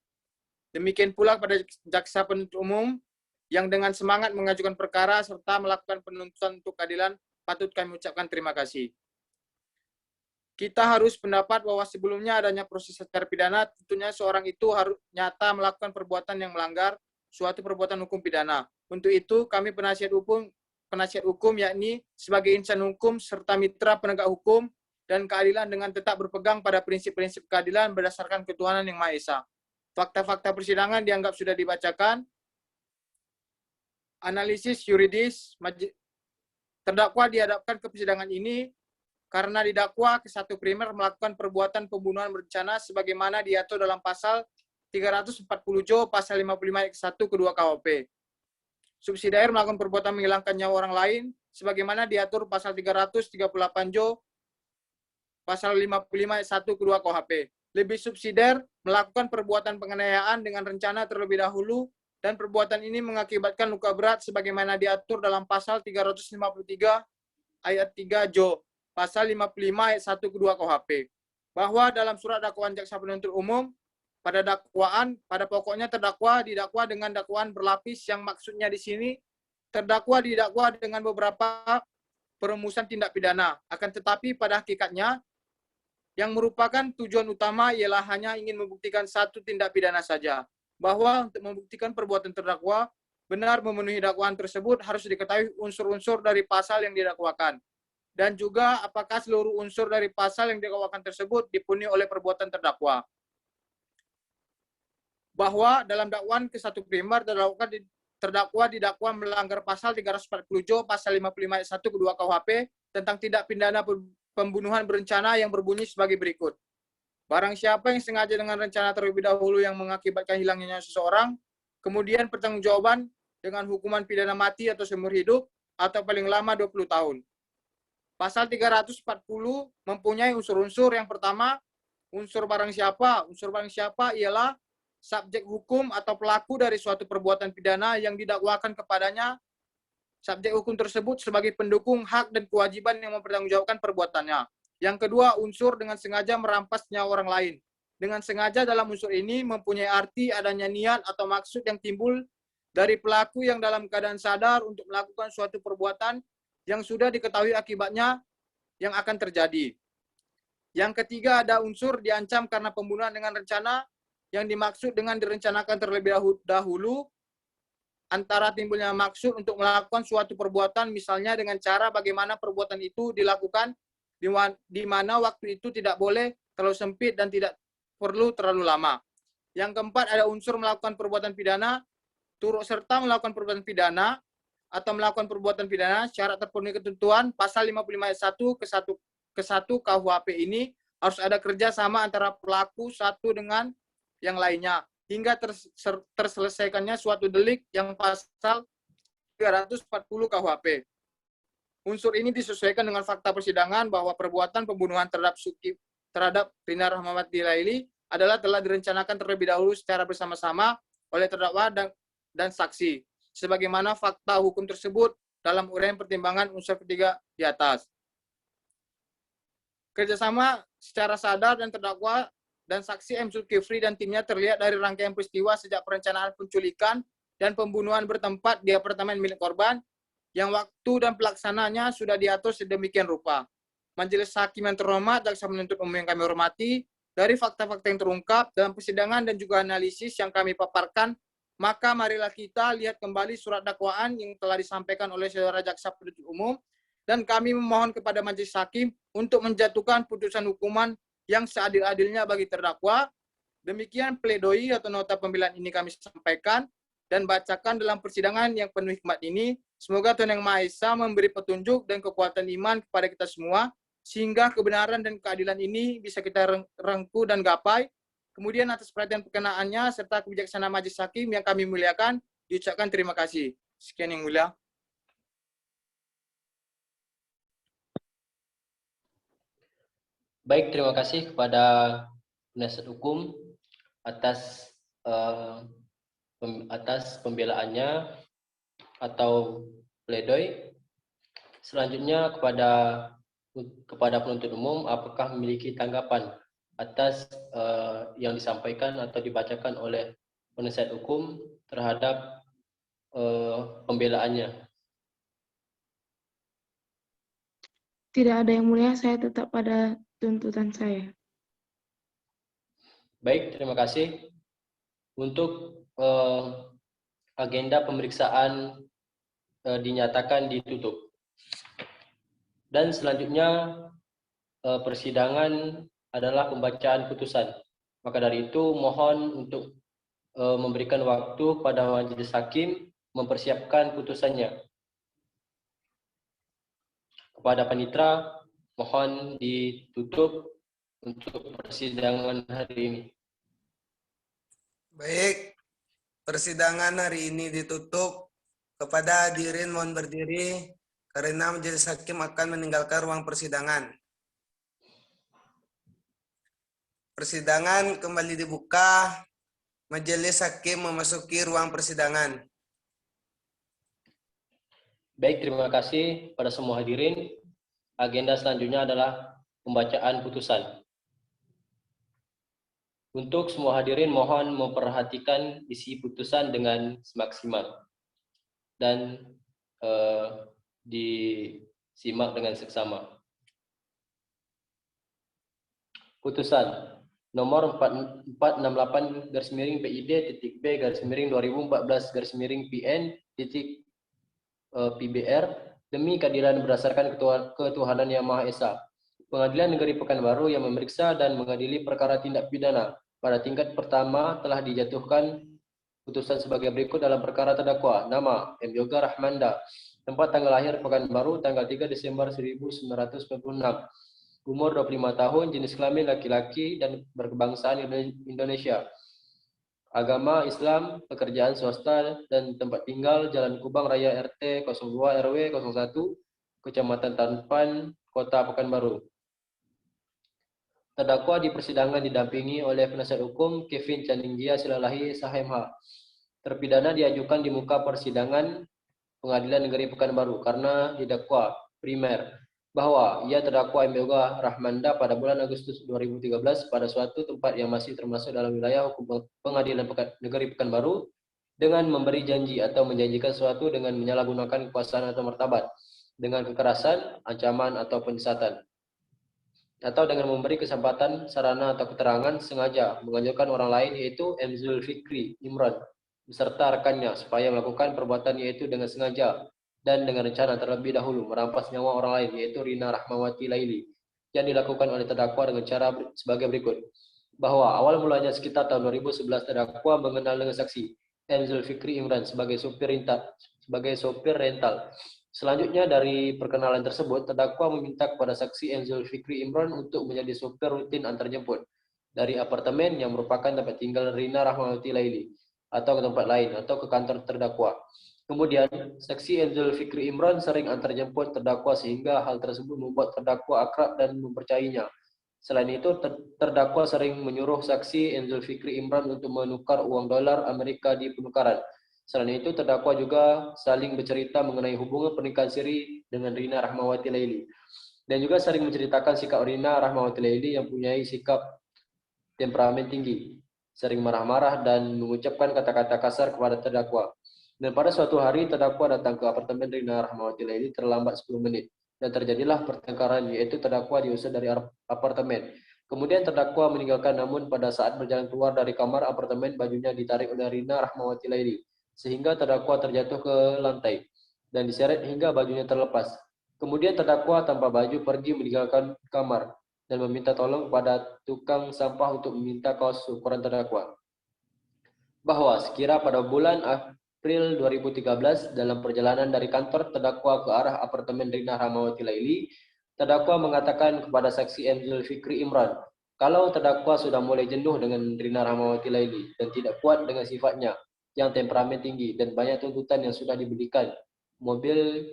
Demikian pula kepada Jaksa Penuntut Umum yang dengan semangat mengajukan perkara serta melakukan penuntutan untuk keadilan, patut kami ucapkan terima kasih. Kita harus pendapat bahwa sebelumnya adanya proses secara pidana, tentunya seorang itu harus nyata melakukan perbuatan yang melanggar suatu perbuatan hukum pidana. Untuk itu, kami penasihat hukum yakni sebagai insan hukum serta mitra penegak hukum dan keadilan dengan tetap berpegang pada prinsip-prinsip keadilan berdasarkan ketuhanan yang Maha Esa. Fakta-fakta persidangan dianggap sudah dibacakan. Analisis yuridis, terdakwa dihadapkan ke persidangan ini karena didakwa ke-1 primer melakukan perbuatan pembunuhan berencana sebagaimana diatur dalam pasal 340 Jo, pasal 55 ayat 1 kedua KUHP. Subsidiair melakukan perbuatan menghilangkan nyawa orang lain sebagaimana diatur pasal 338 Jo, pasal 55 ayat 1 kedua KUHP. Lebih subsidiair melakukan perbuatan penganiayaan dengan rencana terlebih dahulu dan perbuatan ini mengakibatkan luka berat sebagaimana diatur dalam pasal 353 ayat 3 Jo, pasal 55 ayat 1 kedua KUHP. Bahwa dalam surat dakwaan Jaksa Penuntut Umum pada pokoknya terdakwa didakwa dengan dakwaan berlapis yang maksudnya di sini terdakwa didakwa dengan beberapa perumusan tindak pidana. Akan tetapi pada hakikatnya yang merupakan tujuan utama ialah hanya ingin membuktikan satu tindak pidana saja. Bahwa untuk membuktikan perbuatan terdakwa benar memenuhi dakwaan tersebut harus diketahui unsur-unsur dari pasal yang didakwakan. Dan juga apakah seluruh unsur dari pasal yang didakwakan tersebut dipenuhi oleh perbuatan terdakwa. Bahwa dalam dakwaan ke-1 primer terdakwa didakwa melanggar pasal 340 Jo, pasal 55 ayat 1 kedua KUHP tentang tindak pidana pembunuhan berencana yang berbunyi sebagai berikut. Barang siapa yang sengaja dengan rencana terlebih dahulu yang mengakibatkan hilangnya nyawa seseorang, kemudian pertanggungjawaban dengan hukuman pidana mati atau seumur hidup atau paling lama 20 tahun. Pasal 340 mempunyai unsur-unsur. Yang pertama, unsur barang siapa. Unsur barang siapa ialah subjek hukum atau pelaku dari suatu perbuatan pidana yang didakwakan kepadanya. Subjek hukum tersebut sebagai pendukung hak dan kewajiban yang mempertanggungjawabkan perbuatannya. Yang kedua, unsur dengan sengaja merampas nyawa orang lain. Dengan sengaja dalam unsur ini mempunyai arti adanya niat atau maksud yang timbul dari pelaku yang dalam keadaan sadar untuk melakukan suatu perbuatan yang sudah diketahui akibatnya yang akan terjadi. Yang ketiga, ada unsur diancam karena pembunuhan dengan rencana yang dimaksud dengan direncanakan terlebih dahulu antara timbulnya maksud untuk melakukan suatu perbuatan, misalnya dengan cara bagaimana perbuatan itu dilakukan, di mana waktu itu tidak boleh terlalu sempit dan tidak perlu terlalu lama. Yang keempat, ada unsur melakukan perbuatan pidana, turut serta melakukan perbuatan pidana, atau melakukan perbuatan pidana syarat terpenuhi ketentuan pasal 55 ayat 1 ke 1 KUHP ini harus ada kerjasama antara pelaku satu dengan yang lainnya hingga terselesaikannya suatu delik yang pasal 340 KUHP. Unsur ini disesuaikan dengan fakta persidangan bahwa perbuatan pembunuhan terhadap Rina Rahmawati Laili adalah telah direncanakan terlebih dahulu secara bersama-sama oleh terdakwa dan saksi, sebagaimana fakta hukum tersebut dalam uraian pertimbangan unsur ketiga di atas. Kerjasama secara sadar dan terdakwa dan saksi M. Zulkifli dan timnya terlihat dari rangkaian peristiwa sejak perencanaan penculikan dan pembunuhan bertempat di apartemen milik korban, yang waktu dan pelaksananya sudah diatur sedemikian rupa. Majelis Hakim yang terhormat, jaksa penuntut umum yang kami hormati, dari fakta-fakta yang terungkap dalam persidangan dan juga analisis yang kami paparkan, maka marilah kita lihat kembali surat dakwaan yang telah disampaikan oleh saudara jaksa penuntut umum, dan kami memohon kepada majelis hakim untuk menjatuhkan putusan hukuman yang seadil-adilnya bagi terdakwa. Demikian pledoi atau nota pembelaan ini kami sampaikan dan bacakan dalam persidangan yang penuh hikmat ini. Semoga Tuhan Yang Maha Esa memberi petunjuk dan kekuatan iman kepada kita semua, sehingga kebenaran dan keadilan ini bisa kita rengkuh dan gapai. Kemudian atas perhatian perkenaannya serta kebijaksanaan majelis hakim yang kami muliakan, diucapkan terima kasih. Sekian yang mulia. Baik, terima kasih kepada penasihat hukum atas pembelaannya atau pledoi. Selanjutnya kepada penuntut umum, apakah memiliki tanggapan atas yang disampaikan atau dibacakan oleh penasihat hukum terhadap pembelaannya? Tidak ada yang mulia, saya tetap pada tuntutan saya. Baik, terima kasih. Untuk agenda pemeriksaan dinyatakan ditutup. Dan selanjutnya persidangan adalah pembacaan putusan. Maka dari itu mohon untuk memberikan waktu pada majelis hakim mempersiapkan putusannya. Kepada panitera mohon ditutup untuk persidangan hari ini. Baik, persidangan hari ini ditutup. Kepada hadirin mohon berdiri karena majelis hakim akan meninggalkan ruang persidangan. Persidangan kembali dibuka. Majelis hakim memasuki ruang persidangan. Baik, terima kasih pada semua hadirin. Agenda selanjutnya adalah pembacaan putusan. Untuk semua hadirin mohon memperhatikan isi putusan dengan semaksimal dan disimak dengan seksama. Putusan nomor 446-B/PN-PN-PBR demi keadilan berdasarkan ketuhanan Yang Maha Esa. Pengadilan Negeri Pekanbaru yang memeriksa dan mengadili perkara tindak pidana pada tingkat pertama telah dijatuhkan putusan sebagai berikut dalam perkara terdakwa. Nama M. Yoga Rahmanda, tempat tanggal lahir Pekanbaru tanggal 3 Desember 1996. Umur 25 tahun, jenis kelamin laki-laki dan berkebangsaan Indonesia. Agama Islam, pekerjaan swasta dan tempat tinggal Jalan Kubang Raya RT 02 RW 01, Kecamatan Tanpan, Kota Pekanbaru. Terdakwa di persidangan didampingi oleh penasihat hukum Kevin Chaninggia Silalahi SHMH. Terpidana diajukan di muka persidangan Pengadilan Negeri Pekanbaru karena didakwa primer bahwa ia terdakwa M. Yoga Rahmanda pada bulan Agustus 2013 pada suatu tempat yang masih termasuk dalam wilayah hukum Pengadilan Negeri Pekanbaru dengan memberi janji atau menjanjikan sesuatu dengan menyalahgunakan kekuasaan atau martabat, dengan kekerasan, ancaman atau penyesatan, atau dengan memberi kesempatan, sarana atau keterangan sengaja menganjurkan orang lain, yaitu M. Zulkifli Imran beserta rekannya supaya melakukan perbuatan yaitu dengan sengaja dan dengan rencana terlebih dahulu merampas nyawa orang lain yaitu Rina Rahmawati Laili, yang dilakukan oleh terdakwa dengan cara sebagai berikut. Bahwa awal mulanya sekitar tahun 2011 terdakwa mengenal dengan saksi M. Zulfikri Imran sebagai sopir rental. Selanjutnya dari perkenalan tersebut, terdakwa meminta kepada saksi M. Zulfikri Imran untuk menjadi sopir rutin antarjemput dari apartemen yang merupakan tempat tinggal Rina Rahmawati Laili atau ke tempat lain atau ke kantor terdakwa. Kemudian, saksi M. Zulfikri Imran sering antarjemput terdakwa sehingga hal tersebut membuat terdakwa akrab dan mempercayainya. Selain itu, terdakwa sering menyuruh saksi M. Zulfikri Imran untuk menukar uang dolar Amerika di penukaran. Selain itu, terdakwa juga saling bercerita mengenai hubungan pernikahan siri dengan Rina Rahmawati Laili. Dan juga sering menceritakan sikap Rina Rahmawati Laili yang mempunyai sikap temperamen tinggi, sering marah-marah dan mengucapkan kata-kata kasar kepada terdakwa. Dan pada suatu hari, terdakwa datang ke apartemen Rina Rahmawati Laili terlambat 10 menit. Dan terjadilah pertengkaran, yaitu terdakwa diusir dari apartemen. Kemudian terdakwa meninggalkan, namun pada saat berjalan keluar dari kamar apartemen, bajunya ditarik oleh Rina Rahmawati Laili, sehingga terdakwa terjatuh ke lantai dan diseret hingga bajunya terlepas. Kemudian terdakwa tanpa baju pergi meninggalkan kamar dan meminta tolong kepada tukang sampah untuk meminta kaos ukuran terdakwa. Bahwa sekira pada bulan April 2013 dalam perjalanan dari kantor terdakwa ke arah apartemen Rina Rahmawati Laili, terdakwa mengatakan kepada saksi M. Zulfikri Imran kalau terdakwa sudah mulai jenuh dengan Rina Rahmawati Laili dan tidak kuat dengan sifatnya yang temperamen tinggi dan banyak tuntutan yang sudah diberikan, mobil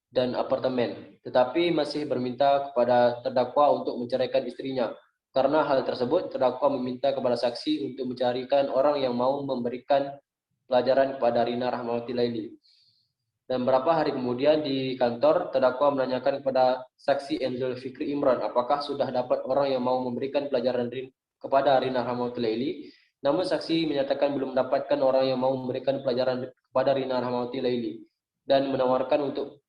dan apartemen, tetapi masih berminta kepada terdakwa untuk menceraikan istrinya. Karena hal tersebut, terdakwa meminta kepada saksi untuk mencarikan orang yang mau memberikan pelajaran kepada Rina Rahmawati Laili. Dan beberapa hari kemudian di kantor, terdakwa menanyakan kepada saksi M. Zulfikri Imran apakah sudah dapat orang yang mau memberikan pelajaran kepada Rina Rahmawati Laili. Namun saksi menyatakan belum mendapatkan orang yang mau memberikan pelajaran kepada Rina Rahmawati Laili dan menawarkan untuk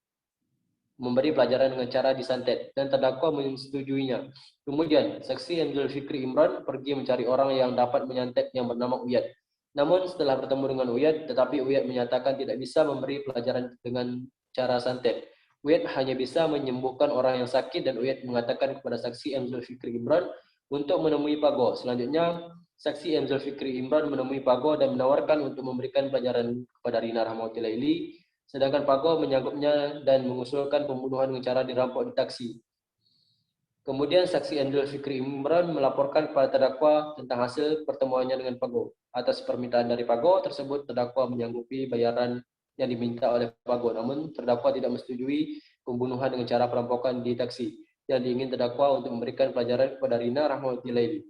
memberi pelajaran dengan cara disantet, dan terdakwa menyetujuinya. Kemudian, saksi M. Zulfikri Imran pergi mencari orang yang dapat menyantet yang bernama Uyat. Namun setelah bertemu dengan Uyat, tetapi Uyat menyatakan tidak bisa memberi pelajaran dengan cara santet. Uyat hanya bisa menyembuhkan orang yang sakit, dan Uyat mengatakan kepada saksi M. Zulfikri Imran untuk menemui Pago. Selanjutnya, saksi M. Zulfikri Imran menemui Pago dan menawarkan untuk memberikan pelajaran kepada Rina Rahmawati Laili. Sedangkan Pago menyanggupnya dan mengusulkan pembunuhan dengan cara dirampok di taksi. Kemudian saksi M. Zulfikri Imran melaporkan kepada terdakwa tentang hasil pertemuannya dengan Pago. Atas permintaan dari Pago tersebut, terdakwa menyanggupi bayaran yang diminta oleh Pago. Namun terdakwa tidak menyetujui pembunuhan dengan cara perampokan di taksi yang diingin terdakwa untuk memberikan pelajaran kepada Rina Rahmawati Laili.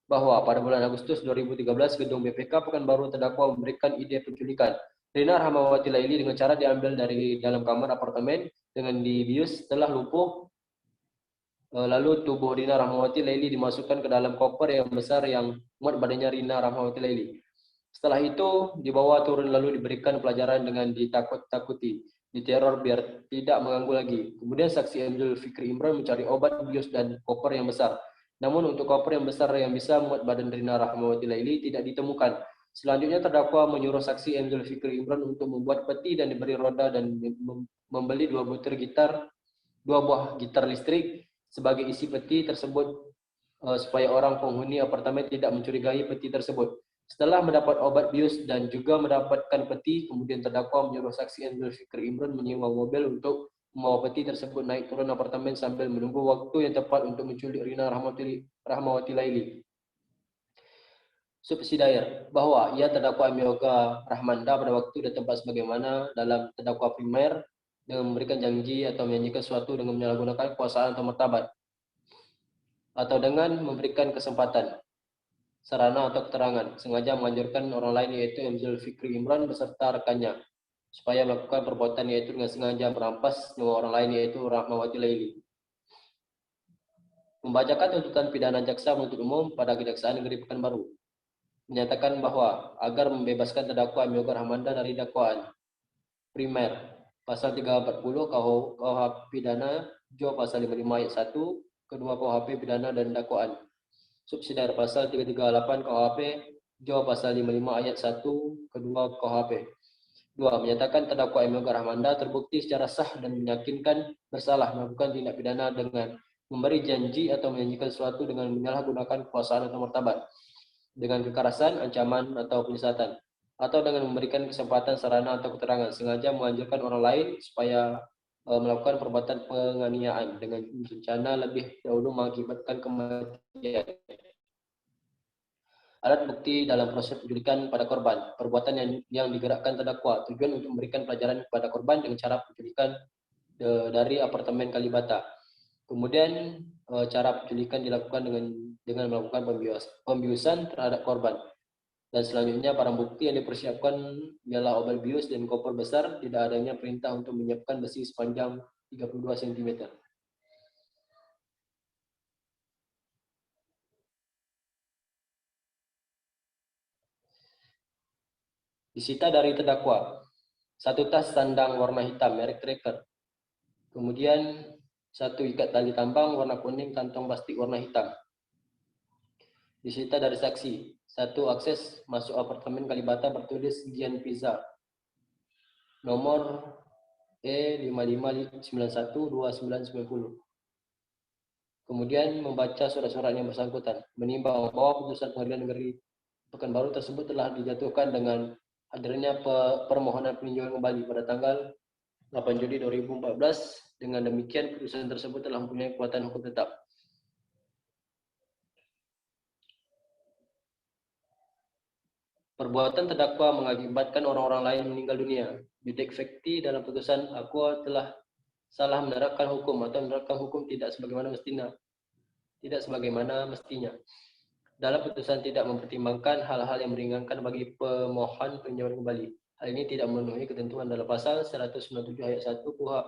Bahwa pada bulan Agustus 2013, gedung BPK Pekanbaru terdakwa memberikan ide penculikan Rina Rahmawati Laili dengan cara diambil dari dalam kamar apartemen dengan dibius setelah lumpuh. Lalu tubuh Rina Rahmawati Laili dimasukkan ke dalam koper yang besar yang muat badannya Rina Rahmawati Laili. Setelah itu dibawa turun lalu diberikan pelajaran dengan ditakut-takuti, diteror biar tidak mengganggu lagi. Kemudian saksi M. Zulfikri Imran mencari obat bius dan koper yang besar. Namun untuk koper yang besar yang bisa muat badan Rina Rahmawati Laili tidak ditemukan. Selanjutnya terdakwa menyuruh saksi M. Zulfikri Imran untuk membuat peti dan diberi roda dan membeli 2 buah gitar listrik sebagai isi peti tersebut supaya orang penghuni apartemen tidak mencurigai peti tersebut. Setelah mendapat obat bius dan juga mendapatkan peti, kemudian terdakwa menyuruh saksi M. Zulfikri Imran menyewa mobil untuk membawa peti tersebut naik turun apartemen sambil menunggu waktu yang tepat untuk menculik Rina Rahmawati Laili. Subsidiar bahwa ia terdakwa Yoga Rahmanda pada waktu dan tempat sebagaimana dalam terdakwa primer dengan memberikan janji atau menjanjikan sesuatu dengan menyalahgunakan kekuasaan atau martabat atau dengan memberikan kesempatan, sarana atau keterangan, sengaja menganjurkan orang lain yaitu M. Zulfikri Imran beserta rekannya supaya melakukan perbuatan yaitu dengan sengaja merampas nyawa orang lain yaitu Rahmawati Laili. Membacakan tuntutan pidana jaksa penuntut umum pada Kejaksaan Negeri Pekanbaru menyatakan bahwa agar membebaskan terdakwa Yoga Rahmanda dari dakwaan primer pasal 340 KUHP pidana, Jo pasal 55 ayat 1, kedua KUHP pidana dan dakwaan. Subsidiar pasal 338 KUHP Jo pasal 55 ayat 1 kedua KUHP. 2. Menyatakan terdakwa M. Yoga Rahmanda terbukti secara sah dan meyakinkan bersalah melakukan tindak pidana dengan memberi janji atau menjanjikan sesuatu dengan menyalahgunakan kekuasaan atau martabat, dengan kekerasan, ancaman, atau penyesatan, atau dengan memberikan kesempatan, sarana, atau keterangan sengaja menganjurkan orang lain supaya melakukan perbuatan penganiayaan dengan rencana lebih dahulu mengakibatkan kematian. Alat bukti dalam proses penculikan pada korban, perbuatan yang digerakkan terdakwa, tujuan untuk memberikan pelajaran kepada korban dengan cara penculikan dari apartemen Kalibata. Kemudian cara penculikan dilakukan dengan melakukan pembiusan terhadap korban. Dan selanjutnya barang bukti yang dipersiapkan ialah obel bius dan koper besar, tidak adanya perintah untuk menyiapkan besi sepanjang 32 cm. Disita dari terdakwa 1 tas sandang warna hitam merek Tracker. Kemudian 1 ikat tali tambang warna kuning kantong plastik warna hitam. Disita dari saksi 1 akses masuk apartemen Kalibata bertulis Gian Pizza nomor E55912990. Kemudian membaca surat-surat yang bersangkutan, menimbang bahwa putusan Pengadilan Negeri Pekanbaru tersebut telah dijatuhkan dengan hadirnya permohonan peninjauan kembali pada tanggal 8 Juli 2014. Dengan demikian, putusan tersebut telah mempunyai kekuatan hukum tetap. Perbuatan terdakwa mengakibatkan orang-orang lain meninggal dunia. Judek fakti dalam putusan Aqua telah salah menerapkan hukum atau menerapkan hukum tidak sebagaimana mestinya. Dalam putusan tidak mempertimbangkan hal-hal yang meringankan bagi pemohon peninjauan kembali. Hal ini tidak memenuhi ketentuan dalam pasal 197 ayat 1 KUHP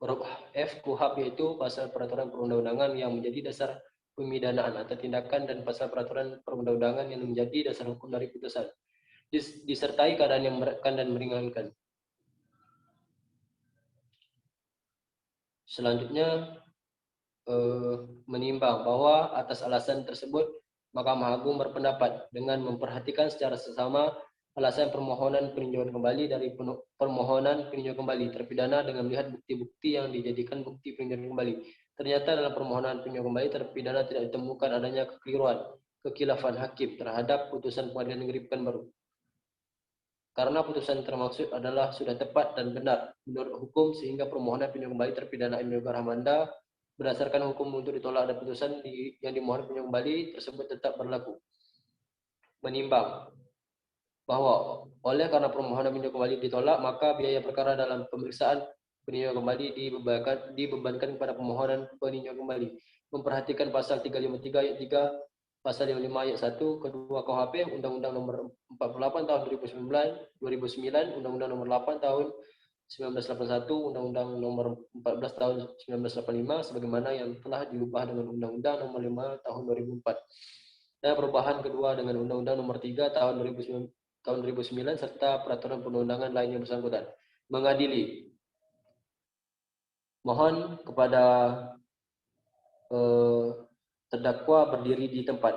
huruf F KUHP, yaitu pasal peraturan perundang-undangan yang menjadi dasar pemidanaan atau tindakan dan pasal peraturan perundang-undangan yang menjadi dasar hukum dari putusan, disertai keadaan yang memberatkan dan meringankan. Selanjutnya menimbang bahwa atas alasan tersebut Mahkamah Agung berpendapat dengan memperhatikan secara seksama alasan permohonan peninjauan kembali dari permohonan peninjauan kembali terpidana dengan melihat bukti-bukti yang dijadikan bukti peninjauan kembali. Ternyata dalam permohonan peninjauan kembali terpidana tidak ditemukan adanya kekilafan hakim terhadap putusan Pengadilan Negeri Pekanbaru. Karena putusan termaksud adalah sudah tepat dan benar menurut hukum, sehingga permohonan peninjauan kembali terpidana M. Yoga Rahmanda berdasarkan hukum untuk ditolak dan putusan yang dimohon peninjauan kembali tersebut tetap berlaku. Menimbang bahwa oleh karena permohonan peninjauan kembali ditolak, maka biaya perkara dalam pemeriksaan peninjauan kembali dibebankan kepada permohonan peninjauan kembali. Memperhatikan pasal 353 ayat 3, pasal 55 ayat 1 kedua KUHP, Undang-Undang Nomor 48 tahun 2009, Undang-Undang Nomor 8 tahun 1981, Undang-Undang Nomor 14 tahun 1985, sebagaimana yang telah diubah dengan Undang-Undang Nomor 5 tahun 2004. Dan perubahan kedua dengan Undang-Undang Nomor 3 tahun 2009 serta peraturan perundang-undangan lainnya bersangkutan. Mengadili. Mohon kepada terdakwa berdiri di tempat.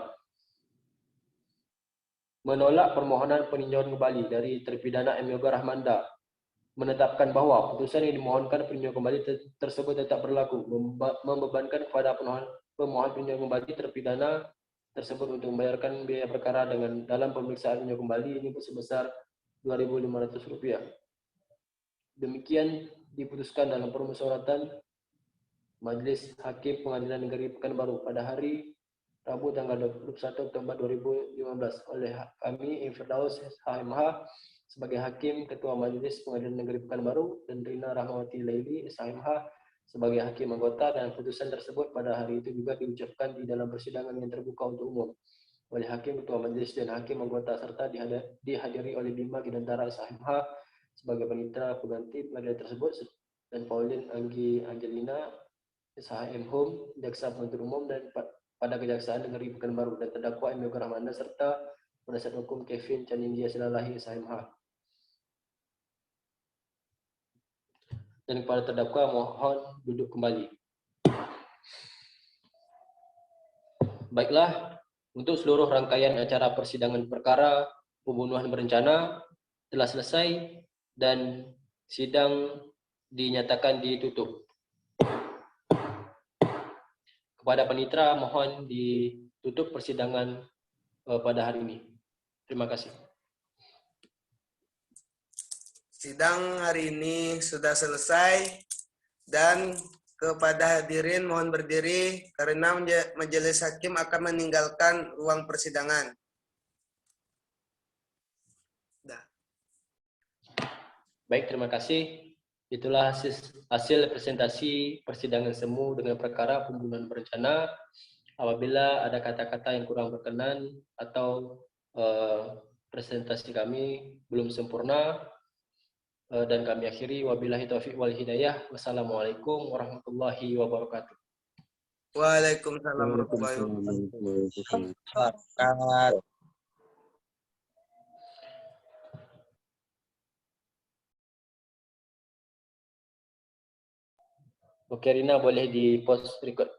Menolak permohonan peninjauan kembali dari terpidana M. Yoga Rahmanda. Menetapkan bahwa putusan yang dimohonkan peninjauan kembali tersebut tetap berlaku. Membebankan kepada pemohon peninjauan kembali terpidana tersebut untuk membayarkan biaya perkara dalam pemeriksaan peninjauan kembali ini sebesar Rp2.500. Demikian diputuskan dalam permusyawaratan Majelis Hakim Pengadilan Negeri Pekanbaru pada hari Rabu tanggal 21 Oktober 2015 oleh kami Firdaus SHMH sebagai Hakim Ketua Majelis Pengadilan Negeri Pekanbaru dan Rina Rahmawati Laili SHMH sebagai Hakim Anggota, dan putusan tersebut pada hari itu juga diucapkan di dalam persidangan yang terbuka untuk umum oleh Hakim Ketua Majelis dan Hakim Anggota serta dihadiri oleh Bima Gidantara SHMH sebagai panitera pengganti pengadilan tersebut, dan Pauline Anggi Angelina SHM Home, Jaksa Penuntut Umum dan pada Kejaksaan Negeri Pekanbaru, dan terdakwa M. Yoga Rahmanda serta penasihat hukum Kevin Chanindya Silalahi SHMH. Dan kepada terdakwa mohon duduk kembali. Baiklah, Untuk seluruh rangkaian acara persidangan perkara pembunuhan berencana telah selesai dan sidang dinyatakan ditutup. Kepada panitera mohon ditutup persidangan pada hari ini. Terima kasih. Sidang hari ini sudah selesai dan kepada hadirin mohon berdiri karena majelis hakim akan meninggalkan ruang persidangan. Baik, terima kasih. Itulah hasil presentasi persidangan semu dengan perkara pembunuhan berencana. Apabila ada kata-kata yang kurang berkenan atau presentasi kami belum sempurna, dan kami akhiri, wabillahi taufiq wal hidayah. Wassalamualaikum warahmatullahi wabarakatuh. Waalaikumsalam warahmatullahi wabarakatuh. Oke, Rina boleh di post record.